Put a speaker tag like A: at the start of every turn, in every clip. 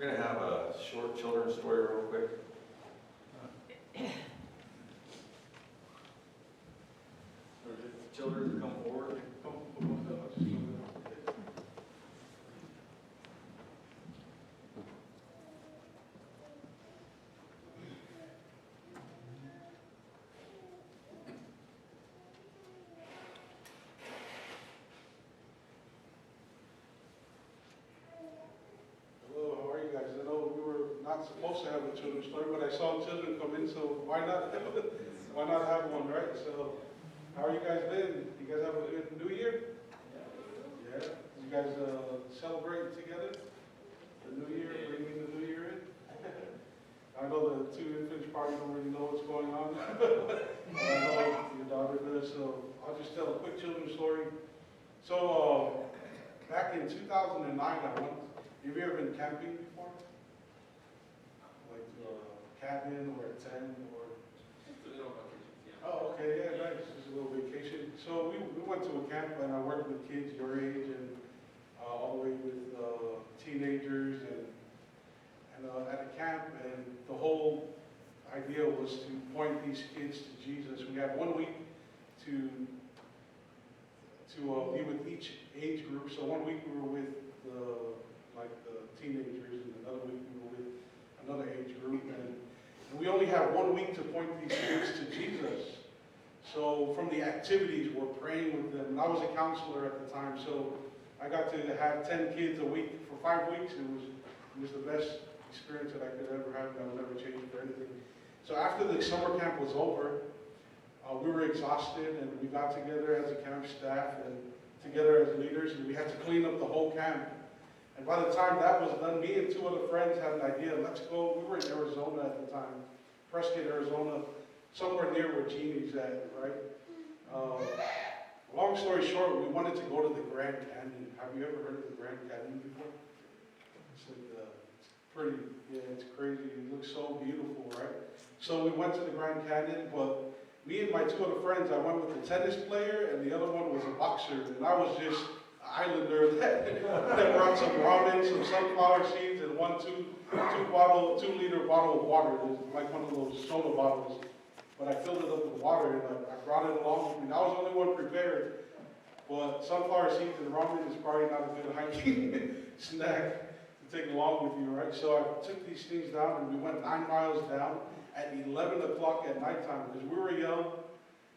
A: We're going to have a short children's story real quick. Children come forward.
B: Hello, how are you guys? I know we were not supposed to have a children's story, but I saw children come in, so why not? Why not have one, right? So, how are you guys been? You guys have a good New Year? Yeah. You guys celebrate together? The New Year, bringing the New Year in? I know the two infants probably don't really know what's going on. I know your daughter does, so I'll just tell a quick children's story. So, back in 2009, I went. Have you ever been camping before? Like a cabin or a tent or? Oh, okay, yeah, nice. Just a little vacation. So we went to a camp and I worked with kids your age and all the way with teenagers and at a camp, and the whole idea was to point these kids to Jesus. We had 1 week to be with each age group. So 1 week we were with the teenagers, and another week we were with another age group, and we only have 1 week to point these kids to Jesus. So from the activities, we're praying with them, and I was a counselor at the time, so I got to have 10 kids a week for 5 weeks. It was the best experience that I could ever have, and I would never change it for anything. So after the summer camp was over, we were exhausted, and we got together as a camp staff and together as leaders, and we had to clean up the whole camp. And by the time that was done, me and two other friends had an idea. Let's go. We were in Arizona at the time, Prescott, Arizona, somewhere near where Jeannie's at, right? Long story short, we wanted to go to the Grand Canyon. Have you ever heard of the Grand Canyon before? It's like pretty, yeah, it's crazy. It looks so beautiful, right? So we went to the Grand Canyon, but me and my two other friends, I went with the tennis player, and the other one was a boxer, and I was just islander that brought some ramen, some sunflower seeds, and 2-liter bottle of water. It was like one of those soda bottles. But I filled it up with water, and I brought it along with me. I was the only one prepared. But sunflower seeds and ramen is probably not a good hiking snack to take along with you, right? So I took these things down, and we went 9 miles down at 11 o'clock at nighttime, because we were young,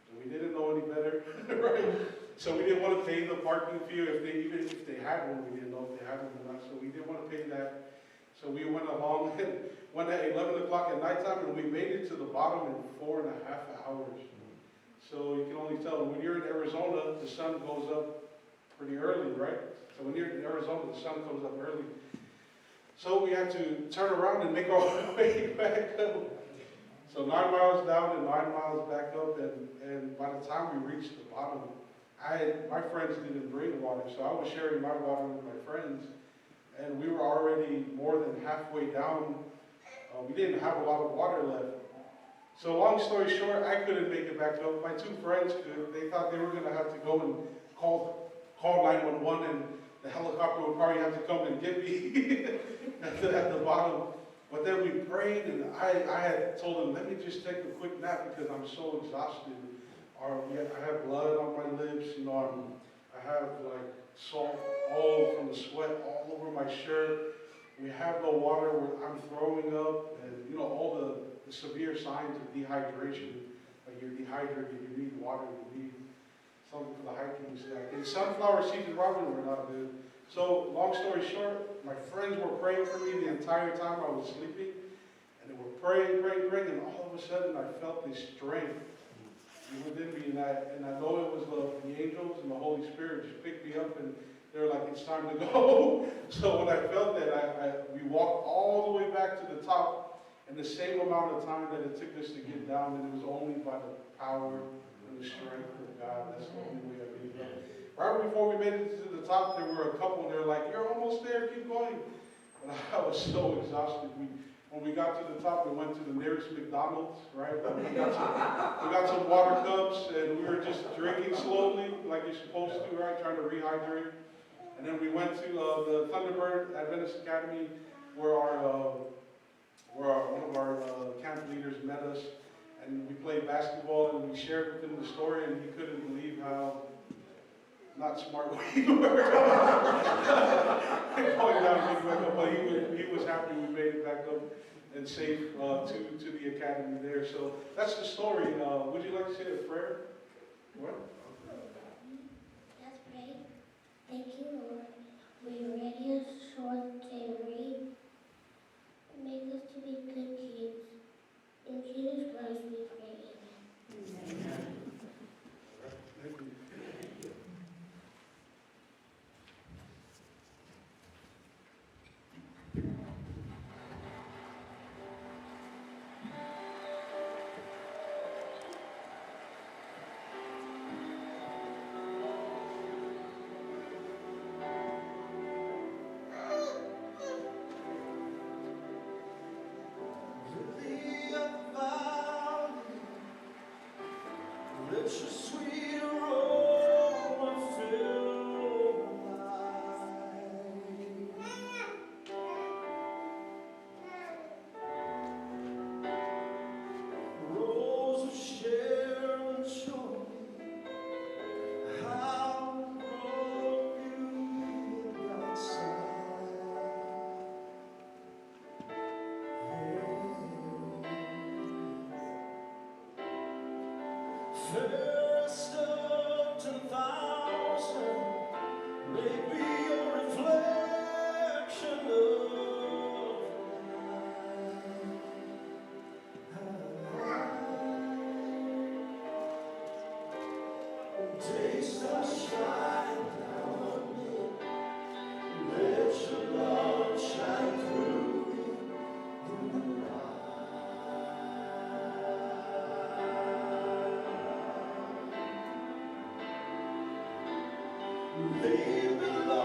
B: and we didn't know any better, right? So we didn't want to pay the parking fee, even if they had one, we didn't know if they had one or not, so we didn't want to pay that. So we went along and went at 11 o'clock at nighttime, and we made it to the bottom in 4.5 hours. So you can only tell, when you're in Arizona, the sun goes up pretty early, right? So when you're in Arizona, the sun comes up early. So we had to turn around and make our way back up. So 9 miles down and 9 miles back up, and by the time we reached the bottom, my friends didn't bring water, so I was sharing my water with my friends, and we were already more than halfway down. We didn't have a lot of water left. So long story short, I couldn't make it back up. My two friends could. They thought they were going to have to go and call 911, and the helicopter would probably have to come and get me at the bottom. But then we prayed, and I had told them, let me just take a quick nap because I'm so exhausted. I have blood on my lips, I have like salt all from the sweat all over my shirt. We have no water, I'm throwing up, and all the severe signs of dehydration. Like you're dehydrated, you need water, you need something for the hiking snack. And sunflower seeds and ramen were not good. So long story short, my friends were praying for me the entire time I was sleeping, and they were praying, and all of a sudden I felt this strength within me, and I know it was the angels and the Holy Spirit just picked me up, and they were like, it's time to go. So when I felt that, we walked all the way back to the top in the same amount of time that it took us to get down, and it was only by the power and the strength of God. That's the only way I made it up. Right before we made it to the top, there were a couple, and they were like, you're almost there, keep going. And I was so exhausted. When we got to the top, we went to the nearest McDonald's, right? We got some water cups, and we were just drinking slowly, like you're supposed to, right? Trying to rehydrate. And then we went to the Thunderbird Adventist Academy one of our camp leaders met us, and we played basketball, and we shared with him the story, and he couldn't believe how not smart we were. Going down and getting back up, but he was happy we made it back up and safe to the academy there. So that's the story. Would you like to say a prayer? What?
C: Let's pray. Thank you, Lord. We ready us short to read. Make us to be good kids. In Jesus Christ we pray. Amen.
B: Thank you.
D: Let your sweet aroma fill my life. Rose of Sharon, show me how to grow beauty outside. Fairest of 10,000, make me a reflection of light. Taste the shine down on me, let your love shine through me in the light. Leave me, Lord.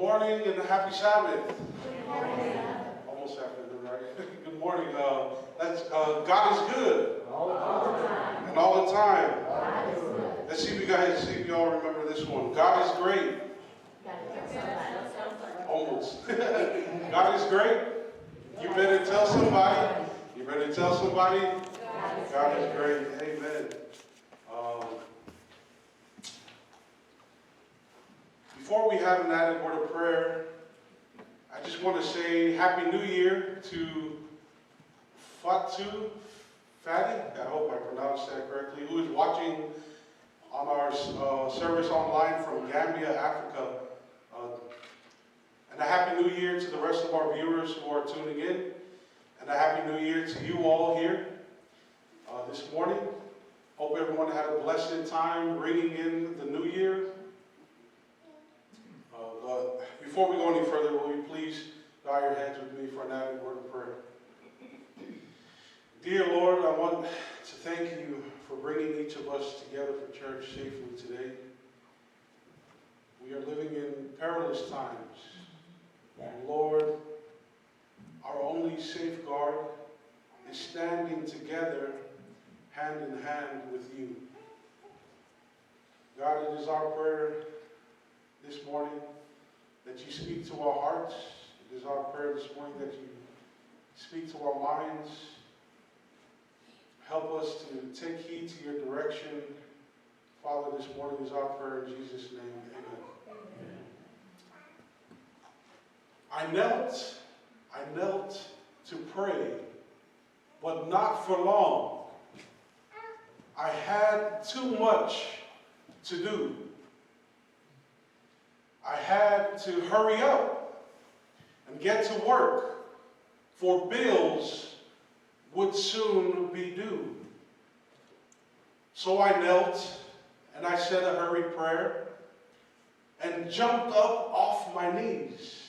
B: morning and a happy Sabbath. Almost afternoon, right? Good morning. God is good. And all the time. Let's see if you all remember this one. God is great. Almost. God is great. You better tell somebody. You better tell somebody. God is great. Amen. Before we have an added word of prayer, I just want to say Happy New Year to Fatu Fadi, I hope I pronounced that correctly, who is watching on our service online from Gambia, Africa. And a Happy New Year to the rest of our viewers who are tuning in. And a Happy New Year to you all here this morning. Hope everyone had a blessed time ringing in the new year. But before we go any further, will you please bow your heads with me for an added word of prayer. Dear Lord, I want to thank you for bringing each of us together for church safely today. We are living in perilous times. And Lord, our only safeguard is standing together hand in hand with you. God, it is our prayer this morning that you speak to our hearts. It is our prayer this morning that you speak to our minds. Help us to take heed to your direction. Father, this morning is our prayer in Jesus' name. Amen. I knelt to pray, but not for long. I had too much to do. I had to hurry up and get to work, for bills would soon be due. So I knelt and I said a hurried prayer and jumped up off my knees.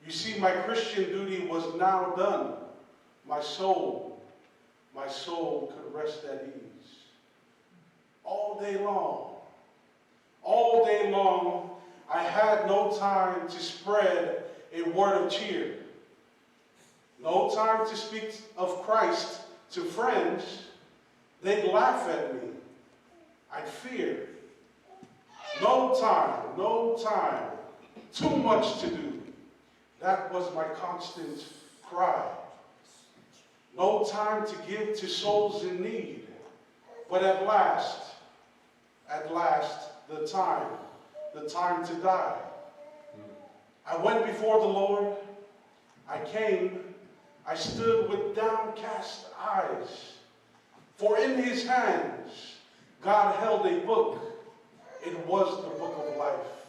B: You see, my Christian duty was now done. My soul could rest at ease. All day long, I had no time to spread a word of cheer. No time to speak of Christ to friends. They'd laugh at me. I'd fear. No time. Too much to do. That was my constant cry. No time to give to souls in need. But at last, the time to die. I went before the Lord. I came. I stood with downcast eyes. For in his hands, God held a book. It was the book of life.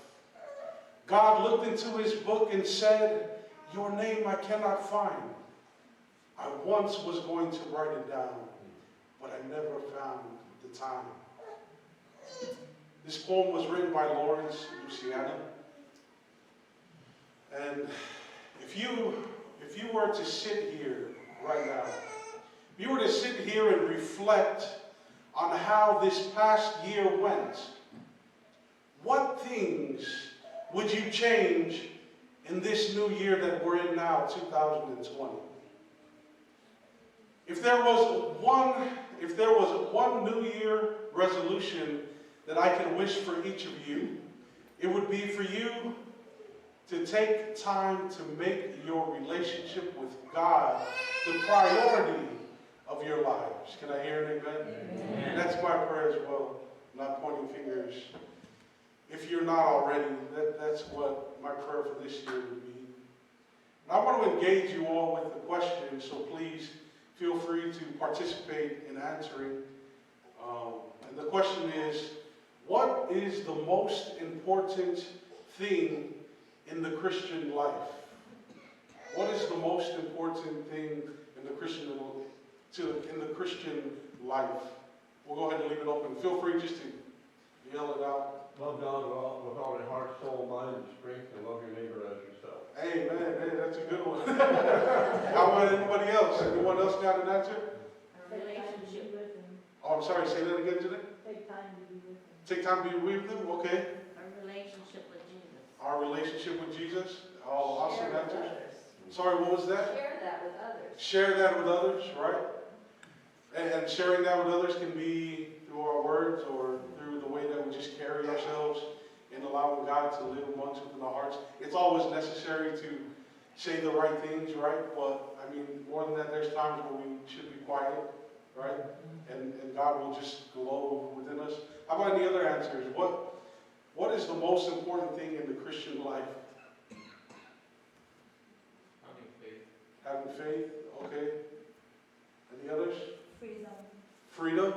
B: God looked into his book and said, your name I cannot find. I once was going to write it down, but I never found the time. This poem was written by Lawrence Luciano. And if you were to sit here right now, if you were to sit here and reflect on how this past year went, what things would you change in this new year that we're in now, 2020? If there was one New Year resolution that I could wish for each of you, it would be for you to take time to make your relationship with God the priority of your lives. Can I hear an amen? Amen. That's my prayer as well. I'm not pointing fingers. If you're not already, that's what my prayer for this year would be. And I want to engage you all with the question, so please feel free to participate in answering. And the question is, what is the most important thing in the Christian life? What is the most important thing in the Christian life? We'll go ahead and leave it open. Feel free just to yell it out.
E: Love God with all your heart, soul, mind, and strength, and love your neighbor as yourself.
B: Amen. Hey, that's a good one. How about anybody else? Anyone else got an answer?
F: Our relationship with him.
B: Oh, I'm sorry. Say that again today.
F: Take time to be with him.
B: Take time to be with them? Okay.
F: Our relationship with Jesus.
B: Our relationship with Jesus. Oh, awesome
F: Share with
B: answers.
F: others.
B: Sorry, what was that?
F: Share that with others.
B: Share that with others, right? And sharing that with others can be through our words or through the way that we just carry ourselves and allowing God to live amongst within our hearts. It's always necessary to say the right things, right? But I mean, more than that, there's times where we should be quiet, right? And God will just glow within us. How about any other answers? What is the most important thing in the Christian life?
A: Having faith.
B: Having faith, okay. Any others?
F: Freedom.
B: Freedom.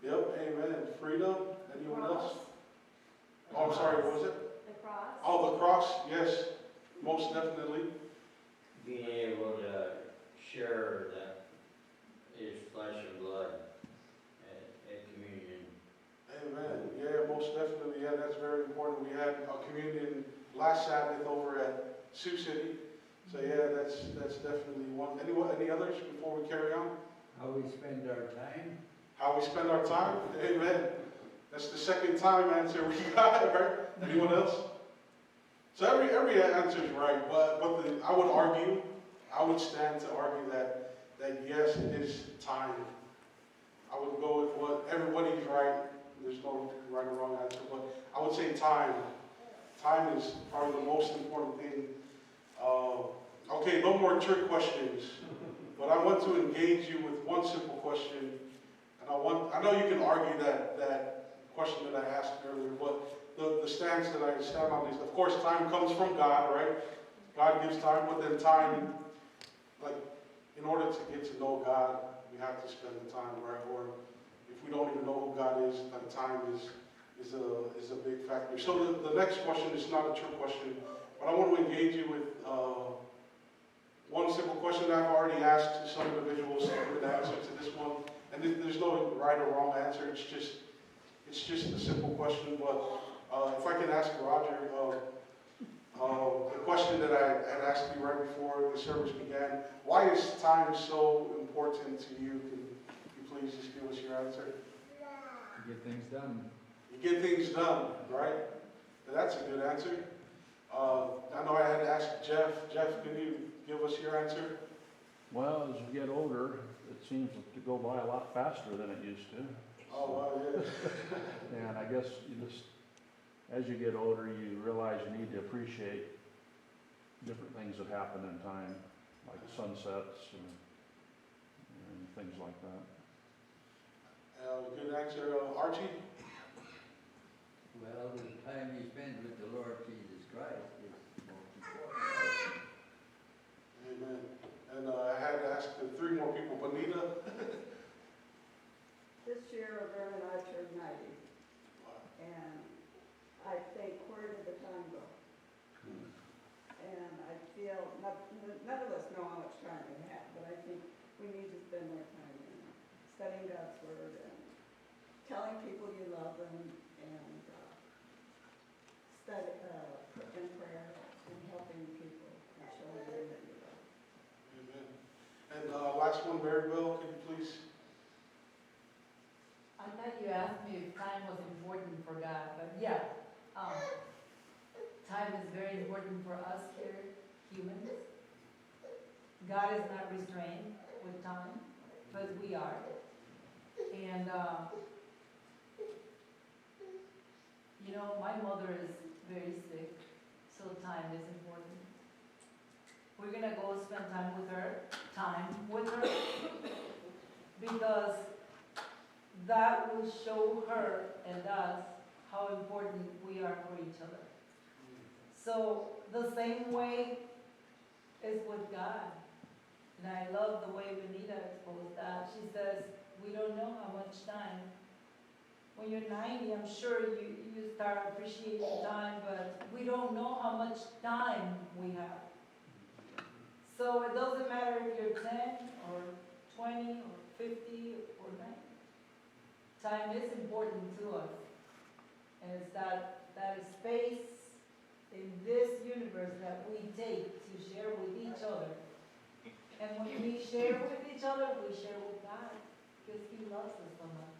B: Yep, amen. Freedom. Anyone else? Oh, I'm sorry, what was it?
F: The cross.
B: Oh, the cross, yes, most definitely.
G: Being able to share that is flesh and blood at communion.
B: Amen. Yeah, most definitely. Yeah, that's very important. We had a communion last Sabbath over at Sioux City. So yeah, that's definitely one. Any others before we carry on?
H: How we spend our time?
B: How we spend our time? Amen. That's the second time answer we got, right? Anyone else? So every answer is right, but I would argue, I would stand to argue that yes, it is time. I would go with what everybody's right. There's no right or wrong answer, but I would say time. Time is probably the most important thing. Okay, no more trick questions, but I want to engage you with one simple question, and I know you can argue that question that I asked earlier, but the stance that I stand on is, of course, time comes from God, right? God gives time, but then time, like, in order to get to know God, we have to spend the time, right? Or if we don't even know who God is, then time is a big factor. So the next question is not a trick question, but I want to engage you with one simple question that I've already asked to some individuals with the answer to this one. And there's no right or wrong answer. It's just a simple question. But if I can ask Roger, the question that I had asked you right before the service began, why is time so important to you? Can you please just give us your answer?
H: To get things done.
B: You get things done, right? That's a good answer. I know I had to ask Jeff. Jeff, can you give us your answer?
I: Well, as you get older, it seems to go by a lot faster than it used to.
B: Oh, wow, yeah.
I: And I guess as you get older, you realize you need to appreciate different things that happen in time, like sunsets and things like that.
B: Good answer. Archie?
H: Well, the time you spend with the Lord Jesus Christ is most important.
B: Amen. And I had to ask the three more people. Bonita?
J: This year, Vern and I turned 90, and I think, where did the time go? And I feel, none of us know how much time we have, but I think we need to spend more time in studying God's Word and telling people you love them and in prayer and helping people and showing them that you love them.
B: Amen. And last one, Maribel, can you please?
F: I thought you asked me if time was important for God, but yeah, time is very important for us here, humans. God is not restrained with time, but we are. And, you know, my mother is very sick, so time is important. We're gonna go spend time with her, because that will show her and us how important we are for each other. So the same way is with God. And I love the way Benita exposed that. She says, we don't know how much time. When you're 90, I'm sure you start appreciating time, but we don't know how much time we have. So it doesn't matter if you're 10 or 20 or 50 or 90. Time is important to us. And it's that space in this universe that we take to share with each other. And when we share with each other, we share with God, because He loves us so much.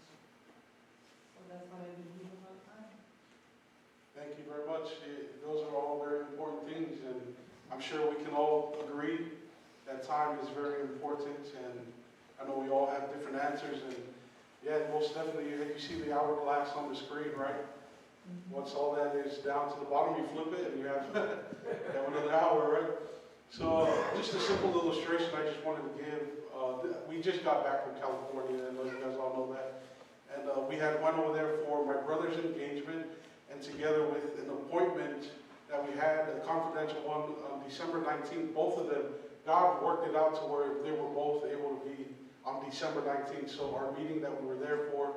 F: So that's what I believe about time.
B: Thank you very much. Those are all very important things, and I'm sure we can all agree that time is very important, and I know we all have different answers, and yeah, most definitely, you see the hourglass on the screen, right? Once all that is down to the bottom, you flip it, and you have, you have another hour, right? So just a simple illustration I just wanted to give. We just got back from California, and you guys all know that. And we went over there for my brother's engagement, and together with an appointment that we had, a confidential one, on December 19th, both of them, God worked it out to where they were both able to be on December 19th. So our meeting that we were there for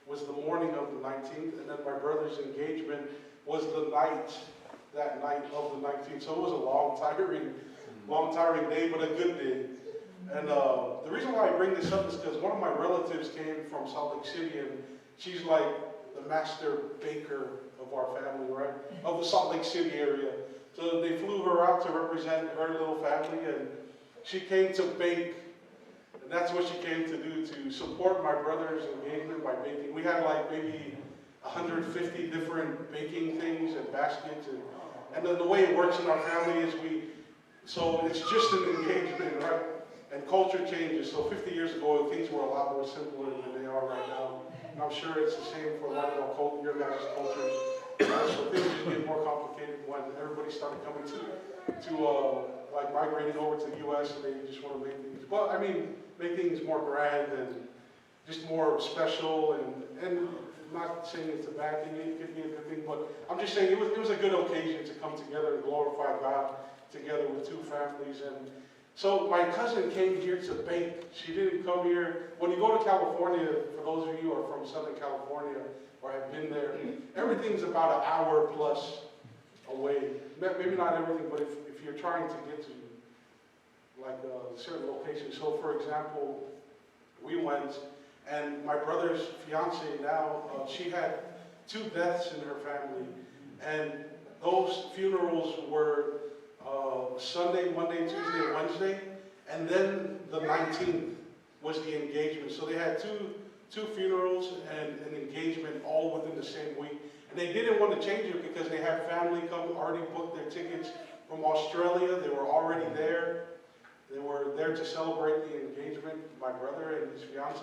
B: was the morning of the 19th, and then my brother's engagement was that night of the 19th. So it was a long, tiring day, but a good day. And the reason why I bring this up is because one of my relatives came from Salt Lake City, and she's like the master baker of our family, right? Of the Salt Lake City area. So they flew her out to represent her little family, and she came to bake. And that's what she came to do, to support my brother's engagement by baking. We had like maybe 150 different baking things and baskets. And then the way it works in our family is so it's just an engagement, right? And culture changes. So 50 years ago, things were a lot more simpler than they are right now. And I'm sure it's the same for a lot of your guys' cultures. So things just get more complicated when everybody started coming to like migrating over to the U.S. and they just want to make things, well, I mean, make things more grand and just more special. And I'm not saying it's a bad thing, it could be a good thing, but I'm just saying it was a good occasion to come together and glorify God together with two families. And so my cousin came here to bake. She didn't come here. When you go to California, for those of you who are from Southern California or have been there, everything's about an hour plus away. Maybe not everything, but if you're trying to get to like a certain location. So for example, we went, and my brother's fiance now, she had 2 deaths in her family, and those funerals were Sunday, Monday, Tuesday, and Wednesday, and then the 19th was the engagement. So they had two funerals and an engagement all within the same week. And they didn't want to change it because they had family come, already booked their tickets from Australia. They were already there. They were there to celebrate the engagement, my brother and his fiance.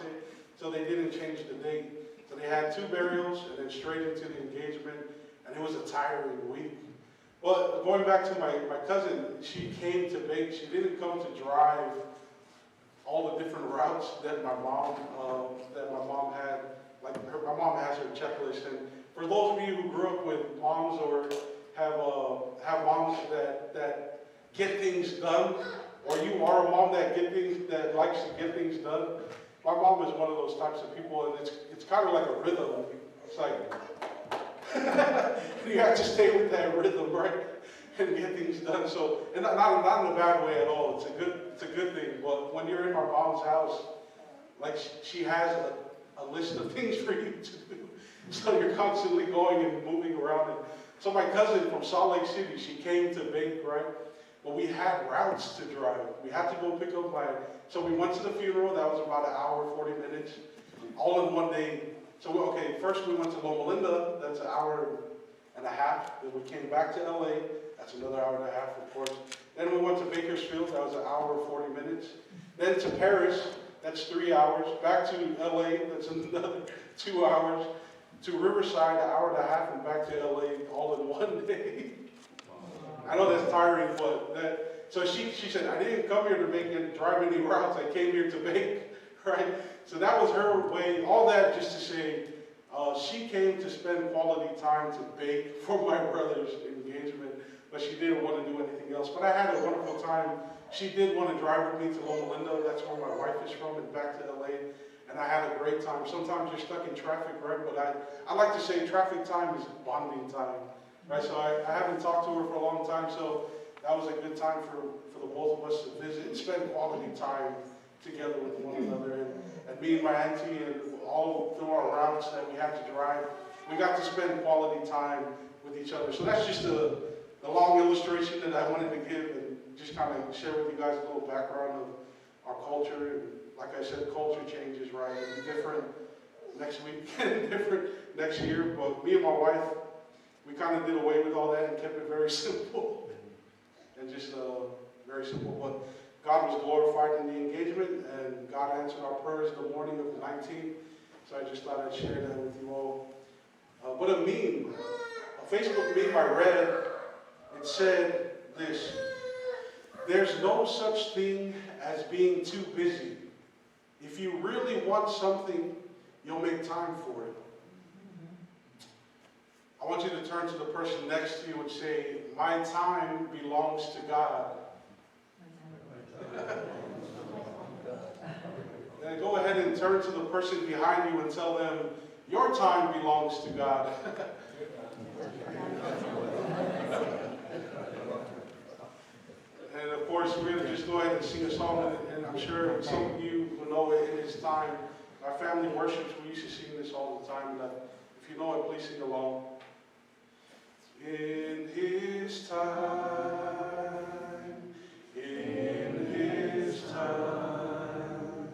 B: So they didn't change the date. So they had 2 burials and then straight into the engagement. And it was a tiring week. But going back to my cousin, she came to bake. She didn't come to drive all the different routes that my mom had. Like my mom has her checklist. And for those of you who grew up with moms or have moms that get things done, or you are a mom that likes to get things done, my mom is one of those types of people, and it's kind of like a rhythm. It's like you have to stay with that rhythm, right, and get things done. So, and not in a bad way at all. It's a good thing. But when you're in my mom's house, like she has a list of things for you to do. So you're constantly going and moving around. And so my cousin from Salt Lake City, she came to bake, right? But we had routes to drive. We had to go pick up so we went to the funeral. That was about an hour, 40 minutes, all in one day. So, first we went to Loma Linda. That's an hour and a half. Then we came back to LA. That's another hour and a half, of course. Then we went to Bakersfield. That was an hour, 40 minutes. Then to Paris. That's 3 hours. Back to LA. That's another 2 hours. To Riverside, an hour and a half, and back to LA all in one day. I know that's tiring, but so she said, I didn't come here to drive any routes. I came here to bake, right? So that was her way. All that just to say, she came to spend quality time to bake for my brother's engagement, but she didn't want to do anything else. But I had a wonderful time. She did want to drive with me to Loma Linda. That's where my wife is from, and back to LA. And I had a great time. Sometimes you're stuck in traffic, right? But I like to say traffic time is bonding time, right? So I haven't talked to her for a long time, so that was a good time for the both of us to visit and spend quality time together with one another. And me and my auntie, and all through our routes that we had to drive, we got to spend quality time with each other. So that's just a long illustration that I wanted to give and just kind of share with you guys a little background of our culture. And like I said, culture changes, right? It'll be different next week and different next year. But me and my wife, we kind of did away with all that and kept it very simple. And just very simple. But God was glorified in the engagement, and God answered our prayers the morning of the 19th. So I just thought I'd share that with you all. But a meme, a Facebook meme I read, it said this: there's no such thing as being too busy. If you really want something, you'll make time for it. I want you to turn to the person next to you and say, my time belongs to God. And go ahead and turn to the person behind you and tell them, your time belongs to God. And of course, we're going to just go ahead and sing a song, and I'm sure some of you will know it in His time. Our family worships, we used to sing this all the time. And if you know it, please sing along. In His time, in His time,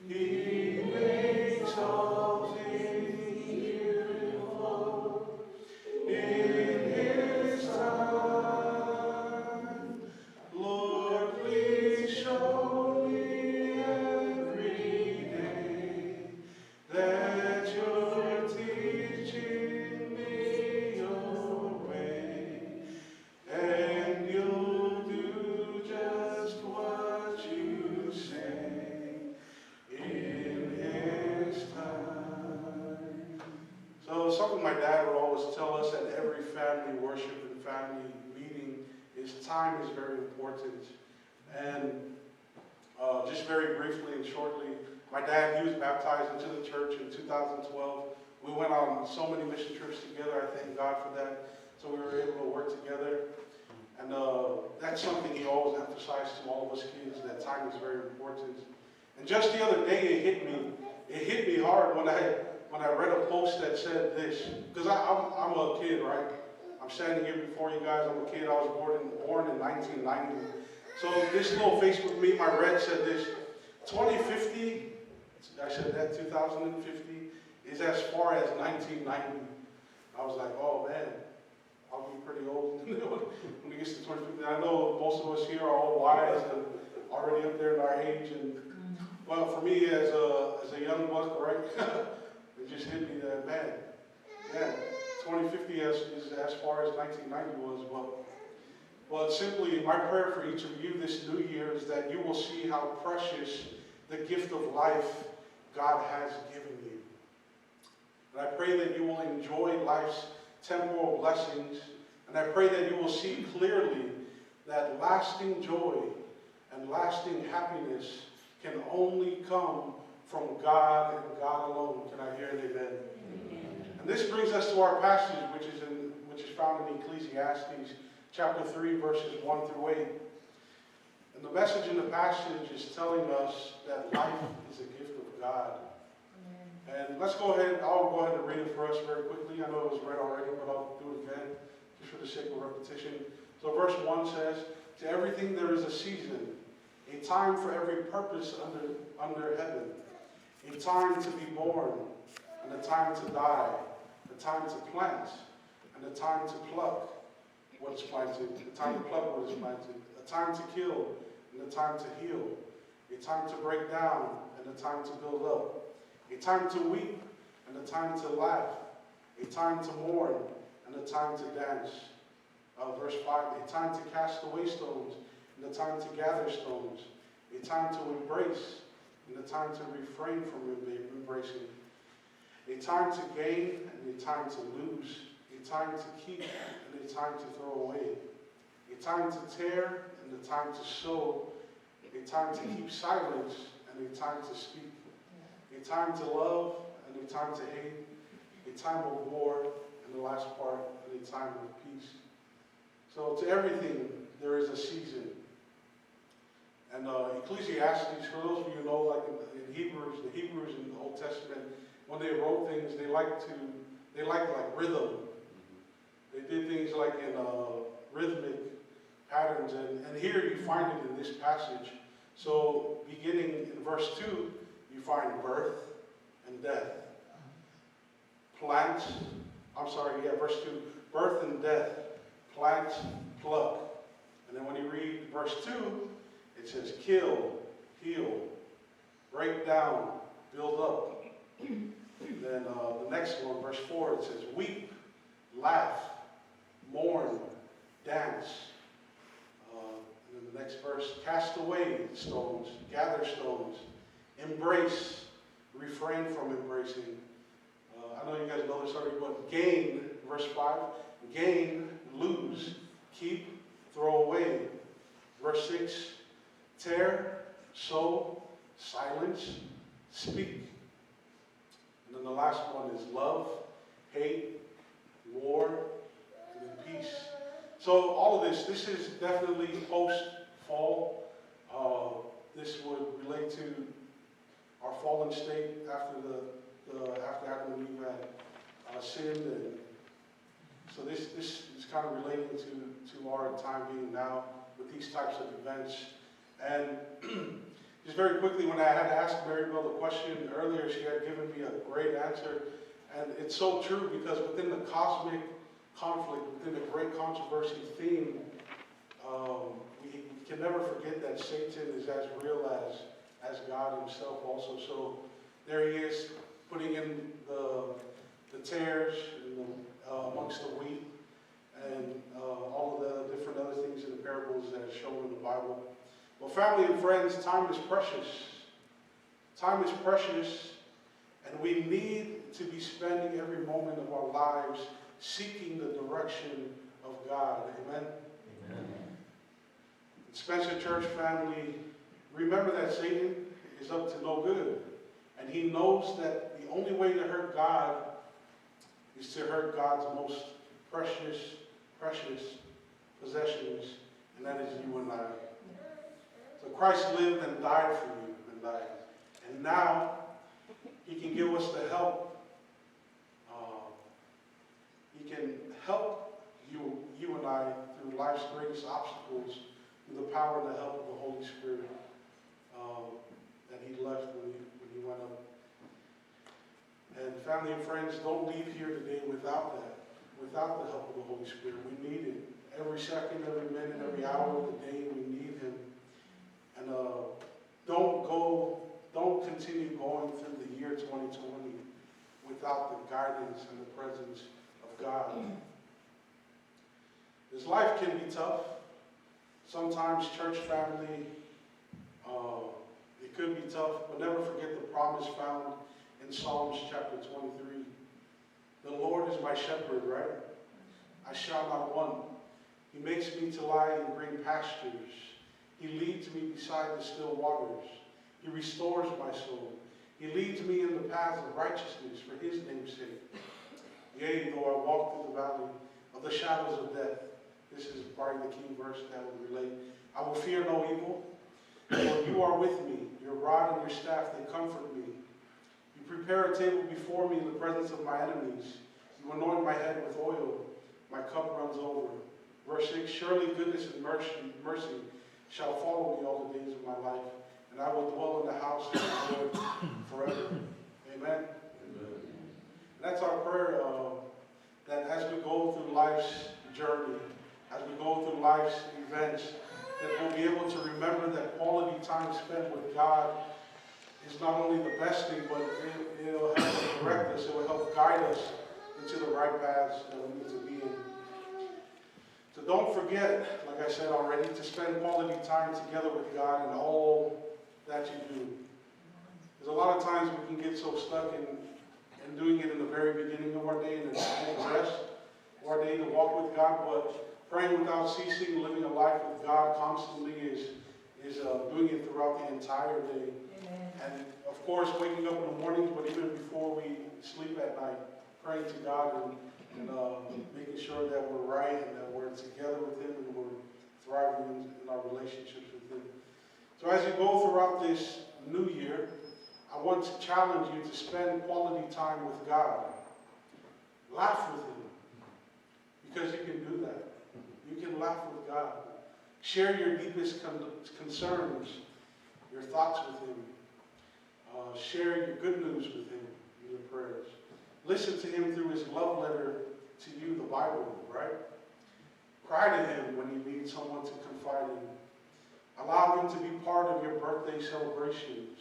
B: He makes all things beautiful. In His time, Lord, please show me every day that You're teaching me Your way, and You'll do just what You say in His time. So something my dad would always tell us at every family worship and family meeting is time is very important. And just very briefly and shortly, my dad, he was baptized into the church in 2012. We went on so many mission trips together. I thank God for that. So we were able to work together. And that's something he always emphasized to all of us kids, that time is very important. And just the other day, it hit me hard when I read a post that said this, because I'm a kid, right? I'm standing here before you guys. I'm a kid. I was born in 1990. So this little Facebook meme I read said this: 2050, I said that 2050 is as far as 1990. I was like, oh man, I'll be pretty old when it gets to 2050. I know most of us here are all wise and already up there in our age. And well, for me as a young buck, right? It just hit me that, man, 2050 is as far as 1990 was. But simply, my prayer for each of you this new year is that you will see how precious the gift of life God has given you. And I pray that you will enjoy life's temporal blessings, and I pray that you will see clearly that lasting joy and lasting happiness can only come from God and God alone. Can I hear an amen? And this brings us to our passage, which is found in Ecclesiastes chapter 3, verses 1 through 8. And the message in the passage is telling us that life is a gift of God. And let's go ahead, I'll go ahead and read it for us very quickly. I know it was read already, but I'll do it again, just for the sake of repetition. So verse 1 says, to everything there is a season, a time for every purpose under heaven, a time to be born, and a time to die, a time to plant, and a time to pluck what is planted, a time to pluck what is planted, a time to kill, and a time to heal, a time to break down, and a time to build up, a time to weep, and a time to laugh, a time to mourn, and a time to dance. Verse 5, a time to cast away stones, and a time to gather stones, a time to embrace, and a time to refrain from embracing, a time to gain, and a time to lose, a time to keep, and a time to throw away, a time to tear, and a time to sow, a time to keep silence, and a time to speak, a time to love, and a time to hate, a time of war, and the last part, and a time of peace. So to everything, there is a season. And Ecclesiastes, for those of you who know, like in Hebrews, the Hebrews in the Old Testament, when they wrote things, they liked like rhythm. They did things like in rhythmic patterns, and here you find it in this passage. So beginning in verse 2, you find birth and death. Verse 2, birth and death, plant, pluck. And then when you read verse 2, it says kill, heal, break down, build up. And then the next one, verse 4, it says weep, laugh, mourn, dance. And then the next verse, cast away stones, gather stones, embrace, refrain from embracing. I know you guys know this already, but gain, verse 5, gain, lose, keep, throw away. Verse 6, tear, sow, silence, speak. And then the last one is love, hate, war, and then peace. So all of this is definitely post-fall. This would relate to our fallen state after Adam and Eve had sinned, and so this is kind of relating to our time being now with these types of events. And just very quickly, when I had asked Marybelle the question earlier, she had given me a great answer, and it's so true because within the cosmic conflict, within the great controversy theme, we can never forget that Satan is as real as God himself also. So there he is, putting in the tares amongst the wheat, and all of the different other things in the parables that are shown in the Bible. Well, family and friends, time is precious. Time is precious, and we need to be spending every moment of our lives seeking the direction of God. Amen? Amen. Spencer Church family, remember that Satan is up to no good. And he knows that the only way to hurt God is to hurt God's most precious possessions, and that is you and I. So Christ lived and died for you and I. And now he can give us the help. He can help you and I through life's greatest obstacles through the power and the help of the Holy Spirit that he left when he went up. And family and friends, don't leave here today without that, without the help of the Holy Spirit. We need it. Every second, every minute, every hour of the day, we need him. And don't continue going through the year 2020 without the guidance and the presence of God. This life can be tough. Sometimes church family, it could be tough, but never forget the promise found in Psalms chapter 23. The Lord is my shepherd, right? I shall not want. He makes me to lie in green pastures. He leads me beside the still waters. He restores my soul. He leads me in the paths of righteousness for his name's sake. Yea, though I walk through the valley of the shadows of death. This is probably the key verse that would relate. I will fear no evil, for you are with me. Your rod and your staff, they comfort me. You prepare a table before me in the presence of my enemies. You anoint my head with oil. My cup runs over. Verse 6, surely goodness and mercy shall follow me all the days of my life, and I will dwell in the house of the Lord forever. Amen. Amen. That's our prayer, that as we go through life's journey, as we go through life's events, that we'll be able to remember that quality time spent with God is not only the best thing, but it'll help direct us, it will help guide us into the right paths that we need to be in. So don't forget, like I said already, to spend quality time together with God in all that you do. Because a lot of times we can get so stuck in doing it in the very beginning of our day and the rest of our day to walk with God, but praying without ceasing, living a life with God constantly is doing it throughout the entire day.
F: Amen.
B: And of course, waking up in the morning, but even before we sleep at night, praying to God and making sure that we're right and that we're together with him and we're thriving in our relationships with him. So as you go throughout this new year, I want to challenge you to spend quality time with God. Laugh with him, because you can do that. You can laugh with God. Share your deepest concerns, your thoughts with him. Share your good news with him in your prayers. Listen to him through his love letter to you the Bible, right? Cry to him when you need someone to confide in. Allow him to be part of your birthday celebrations.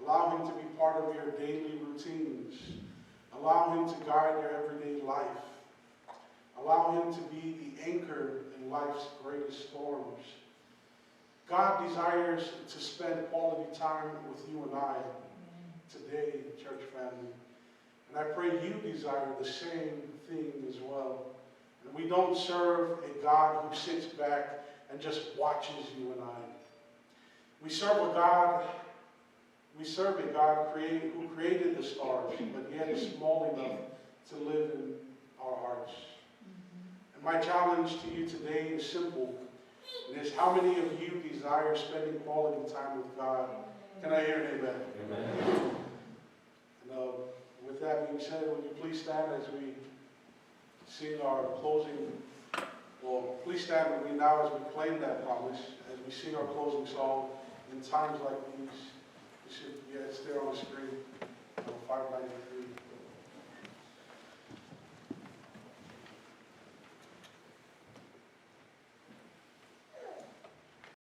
B: Allow him to be part of your daily routines. Allow him to guide your everyday life. Allow him to be the anchor in life's greatest storms. God desires to spend quality time with you and I today, church family. And I pray you desire the same thing as well. And we don't serve a God who sits back and just watches you and I. We serve a God who created the stars, but yet is small enough to live in our hearts. And my challenge to you today is simple. It is, how many of you desire spending quality time with God? Can I hear an amen?
G: Amen.
B: And with that being said, would you please stand as we sing our closing, well, please stand with me now as we claim that promise, as we sing our closing song in times like these. It's there on the screen.